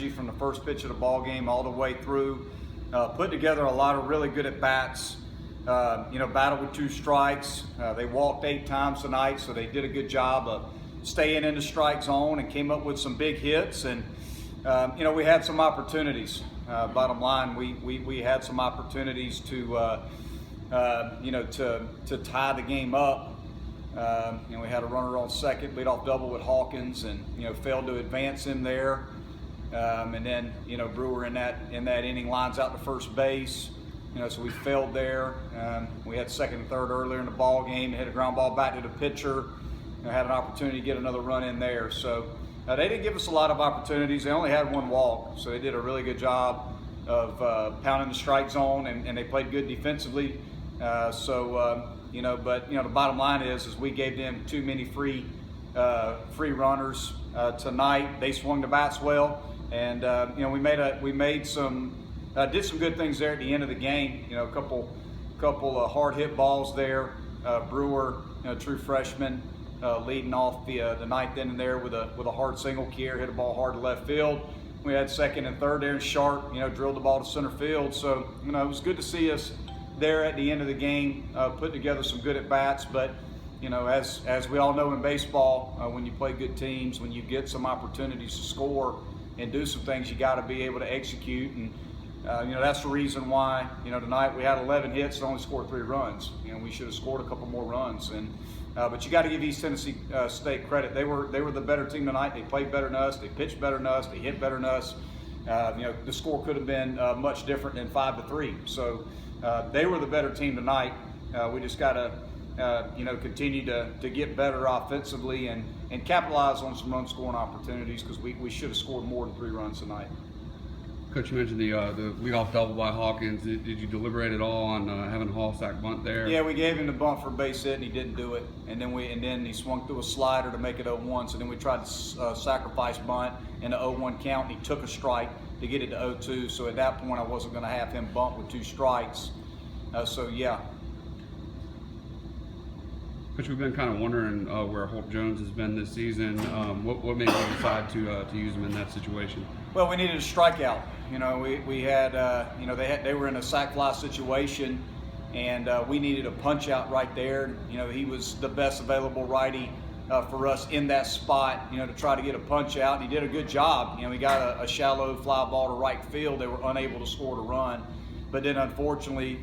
from the first pitch of the ball game all the way through. Put together a lot of really good at-bats. Battled with 2 strikes. They walked 8 times tonight, so they did a good job of staying in the strike zone and came up with some big hits. And we had some opportunities. Bottom line, we had some opportunities to tie the game up. We had a runner on second, leadoff double with Hawkins, and failed to advance him there. And then Brewer in that inning lines out to first base. So we failed there. We had second and third earlier in the ball game. Hit a ground ball back to the pitcher. Had an opportunity to get another run in there. So they didn't give us a lot of opportunities. They only had 1 walk, so they did a really good job of pounding the strike zone, and they played good defensively. But the bottom line is we gave them too many free runners tonight. They swung the bats well, and did some good things there at the end of the game. A couple of hard hit balls there. Brewer, true freshman, leading off the ninth inning there with a hard single kier, hit a ball hard to left field. We had second and third there, and Sharp, drilled the ball to center field. So it was good to see us there at the end of the game, put together some good at bats. But as we all know in baseball, when you play good teams, when you get some opportunities to score and do some things, you got to be able to execute. And that's the reason why tonight we had 11 hits and only scored 3 runs. We should have scored a couple more runs. And but you got to give East Tennessee State credit. They were the better team tonight. They played better than us. They pitched better than us. They hit better than us. The score could have been much different than 5-3. So they were the better team tonight. We just got to continue to get better offensively and capitalize on some run scoring opportunities, because we should have scored more than 3 runs tonight. Coach, you mentioned the leadoff double by Hawkins. Did you deliberate at all on having Hall sack bunt there? Yeah, we gave him the bunt for a base hit, and he didn't do it. And then he swung through a slider to make it 0-1. So then we tried to sacrifice bunt in the 0-1 count, and he took a strike to get it to 0-2. So at that point, I wasn't going to have him bunt with 2 strikes. Yeah. Coach, we've been kind of wondering where Holt Jones has been this season. What made you decide to use him in that situation? Well, we needed a strikeout. We had they were in a sac fly situation, and we needed a punch out right there. He was the best available righty for us in that spot. To try to get a punch out. And he did a good job. He got a shallow fly ball to right field. They were unable to score the run, but then unfortunately,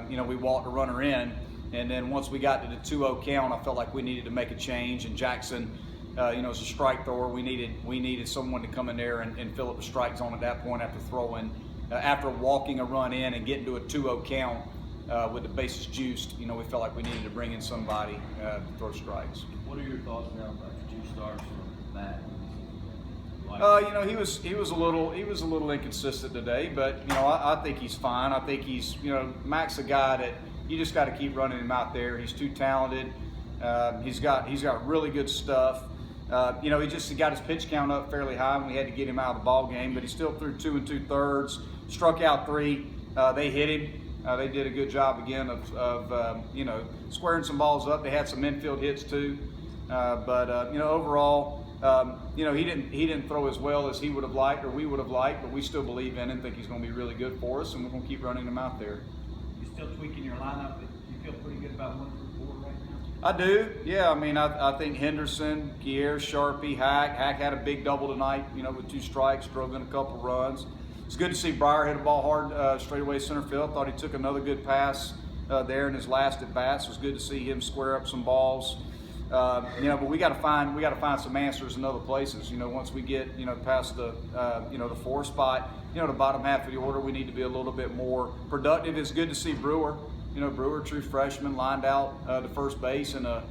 we walked the runner in. And then once we got to the 2-0 count, I felt like we needed to make a change. And Jackson, as a strike thrower, we needed someone to come in there and fill up the strike zone at that point after walking a run in and getting to a 2-0 count with the bases juiced. We felt like we needed to bring in somebody to throw strikes. What are your thoughts now about the 2 starts from Matt? He was a little inconsistent today, but I think he's fine. I think he's Mac's a guy that you just got to keep running him out there. He's too talented. He's got really good stuff. He got his pitch count up fairly high, and we had to get him out of the ball game. But he still threw 2 2/3, struck out 3. They hit him. They did a good job again of squaring some balls up. They had some infield hits too. Overall, he didn't throw as well as he would have liked or we would have liked. But we still believe in him. Think he's going to be really good for us, and we're going to keep running him out there. Still tweaking your lineup, but you feel pretty good about 1 through 4 right now? I do, yeah. I think Henderson, Kier, Sharpie, Hack had a big double tonight, with 2 strikes, drove in a couple runs. It's good to see Breyer hit a ball hard straight away center field. Thought he took another good pass there in his last at bats. It was good to see him square up some balls. But we got to find some answers in other places. Once we get past the the 4 spot, the bottom half of the order, we need to be a little bit more productive. It's good to see Brewer. Brewer, true freshman, lined out to first base in a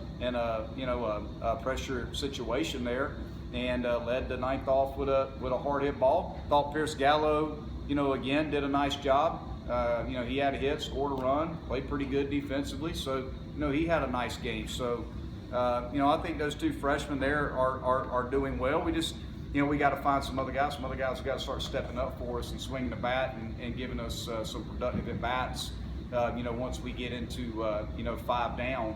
pressure situation there, and led the 9th off with a hard hit ball. Thought Pierce Gallo, again did a nice job. He had a hit, scored a run, played pretty good defensively. So he had a nice game. So. I think those 2 freshmen there are doing well. We just, we got to find some other guys. Some other guys have got to start stepping up for us and swinging the bat and giving us some productive at bats. Once we get into 5 down.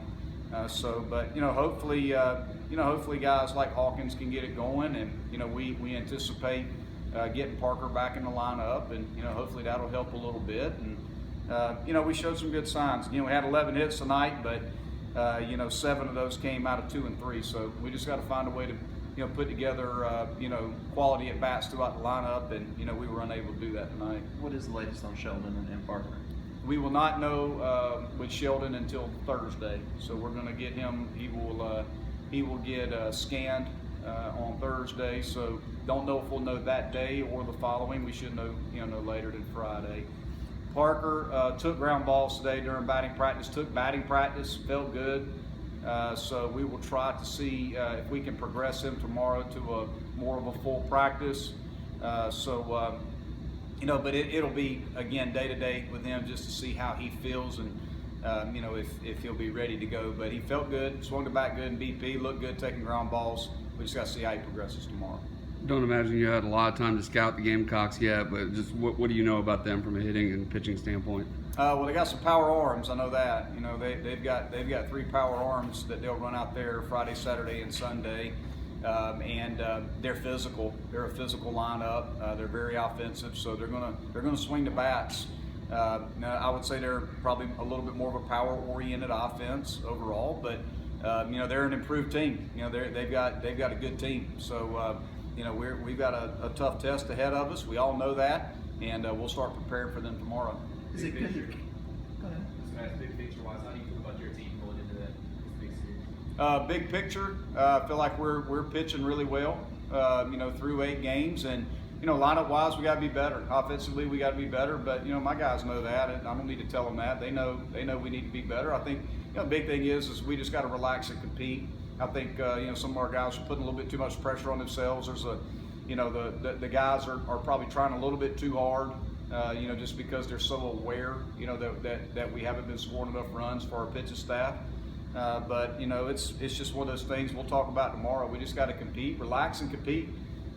Hopefully guys like Hawkins can get it going, and we anticipate getting Parker back in the lineup, and hopefully that'll help a little bit. And we showed some good signs. We had 11 hits tonight, but 7 of those came out of 2 and 3. So we just got to find a way to put together quality at bats throughout the lineup, and we were unable to do that tonight. What is the latest on Sheldon and Parker? We will not know with Sheldon until Thursday. So we're going to get him. He will get scanned on Thursday. So don't know if we'll know that day or the following. We should know no later than Friday. Parker took ground balls today during batting practice. Took batting practice, felt good. So we will try to see if we can progress him tomorrow to more of a full practice. But it'll be, again, day to day with him just to see how he feels and, if he'll be ready to go. But he felt good, swung the bat good in BP, looked good taking ground balls. We just got to see how he progresses tomorrow. Don't imagine you had a lot of time to scout the Gamecocks yet, but just what do you know about them from a hitting and pitching standpoint? Well, they got some power arms. I know that. They've got 3 power arms that they'll run out there Friday, Saturday, and Sunday. They're physical. They're a physical lineup. They're very offensive, so they're gonna swing the bats. Now, I would say they're probably a little bit more of a power-oriented offense overall, but they're an improved team. They've got a good team. So we've got a tough test ahead of us. We all know that, and we'll start preparing for them tomorrow. Is it good? Go ahead. Big picture-wise, how do you feel about your team going into this big series? Big picture, I feel like we're pitching really well, through 8 games, and lineup-wise, we got to be better. Offensively, we got to be better. But my guys know that, and I don't need to tell them that. They know we need to be better. I think the big thing is we just got to relax and compete. I think some of our guys are putting a little bit too much pressure on themselves. There's the guys are probably trying a little bit too hard. Just because they're so aware, that we haven't been scoring enough runs for our pitching staff. But it's just one of those things we'll talk about tomorrow. We just got to compete, relax and compete.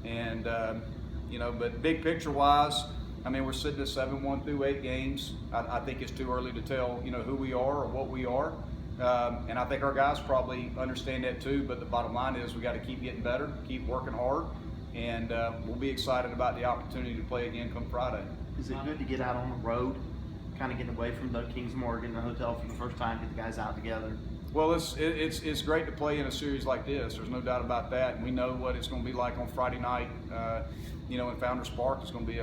And, but big picture wise, we're sitting at 7-1 through 8 games. I think it's too early to tell, who we are or what we are. And I think our guys probably understand that too. But the bottom line is we got to keep getting better, keep working hard. And we'll be excited about the opportunity to play again come Friday. Is it good to get out on the road, kind of getting away from the Kings Morgan, the hotel for the first time, get the guys out together? Well, it's great to play in a series like this. There's no doubt about that. And we know what it's going to be like on Friday night. In Founders Park, it's going to be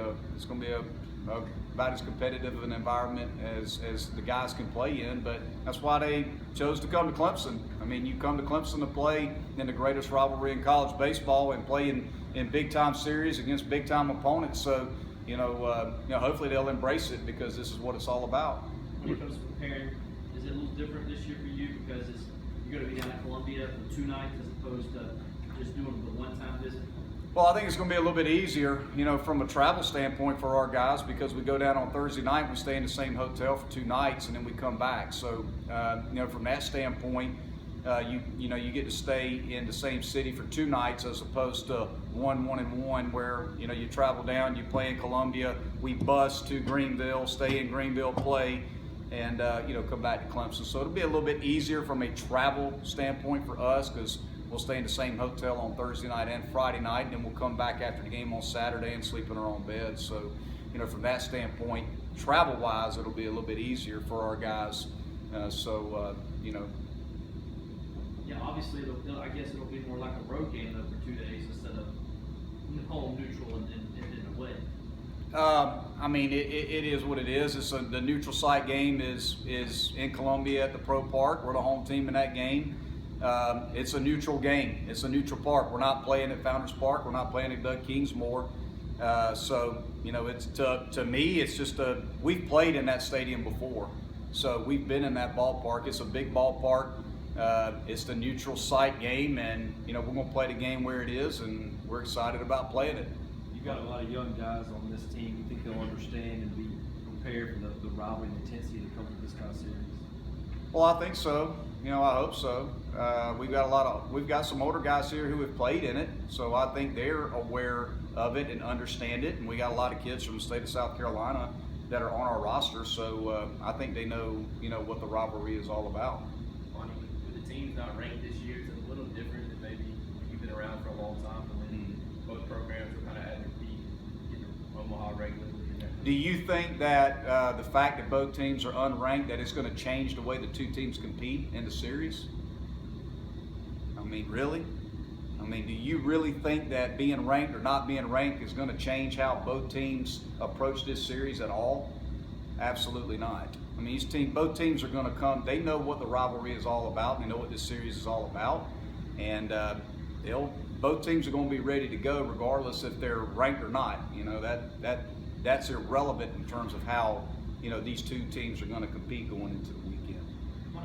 about as competitive of an environment as the guys can play in. But that's why they chose to come to Clemson. You come to Clemson to play in the greatest rivalry in college baseball and play in big time series against big time opponents. So. Hopefully they'll embrace it because this is what it's all about. When it comes to preparing, is it a little different this year for you because you're going to be down at Columbia for 2 nights as opposed to just doing the one-time visit? Well, I think it's going to be a little bit easier, from a travel standpoint for our guys because we go down on Thursday night, we stay in the same hotel for 2 nights, and then we come back. So, from that standpoint, you get to stay in the same city for 2 nights as opposed to 1 where you travel down, you play in Columbia, we bus to Greenville, stay in Greenville, play, and come back to Clemson. So it'll be a little bit easier from a travel standpoint for us because we'll stay in the same hotel on Thursday night and Friday night, and then we'll come back after the game on Saturday and sleep in our own beds. So from that standpoint, travel-wise, it'll be a little bit easier for our guys. Yeah, obviously, I guess it'll be more like a road game though for 2 days instead of home neutral and then away. It is what it is. The neutral site game is in Columbia at the Pro Park. We're the home team in that game. It's a neutral game. It's a neutral park. We're not playing at Founders Park. We're not playing at Doug Kingsmore. It's to me, it's just we've played in that stadium before. So we've been in that ballpark. It's a big ballpark. It's the neutral site game, and we're going to play the game where it is, and we're excited about playing it. You've got a lot of young guys on this team. You think they'll understand and be prepared for the rivalry and intensity that comes with this kind of series? Well, I think so. I hope so. We've got some older guys here who have played in it, so I think they're aware of it and understand it. And we got a lot of kids from the state of South Carolina that are on our roster, so I think they know, what the rivalry is all about. With the teams not ranked this year, it's a little different than maybe you've been around for a long time, when both programs were kind of at their peak. regularly in that. Do you think that the fact that both teams are unranked, that it's going to change the way the two teams compete in the series? I mean, really? I mean, do you really think that being ranked or not being ranked is going to change how both teams approach this series at all? Absolutely not. I mean, both teams are going to come. They know what the rivalry is all about. They know what this series is all about, and both teams are going to be ready to go, regardless if they're ranked or not. You know, that's irrelevant in terms of how these two teams are going to compete going into the weekend.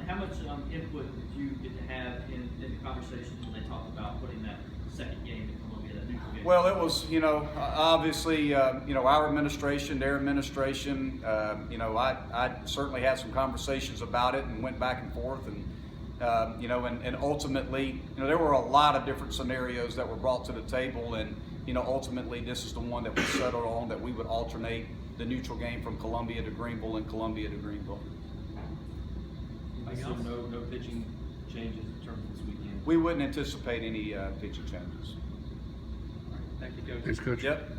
How much input did you get to have in the conversations when they talked about putting that second game in Columbia, that neutral game? Well, it was, obviously, our administration, their administration, I certainly had some conversations about it and went back and forth, and and ultimately, there were a lot of different scenarios that were brought to the table, and ultimately this is the one that we settled on, that we would alternate the neutral game from Columbia to Greenville and Columbia to Greenville. So no pitching changes in terms of this weekend. We wouldn't anticipate any pitching changes. Thank you, Coach. Thanks, Coach. Yep.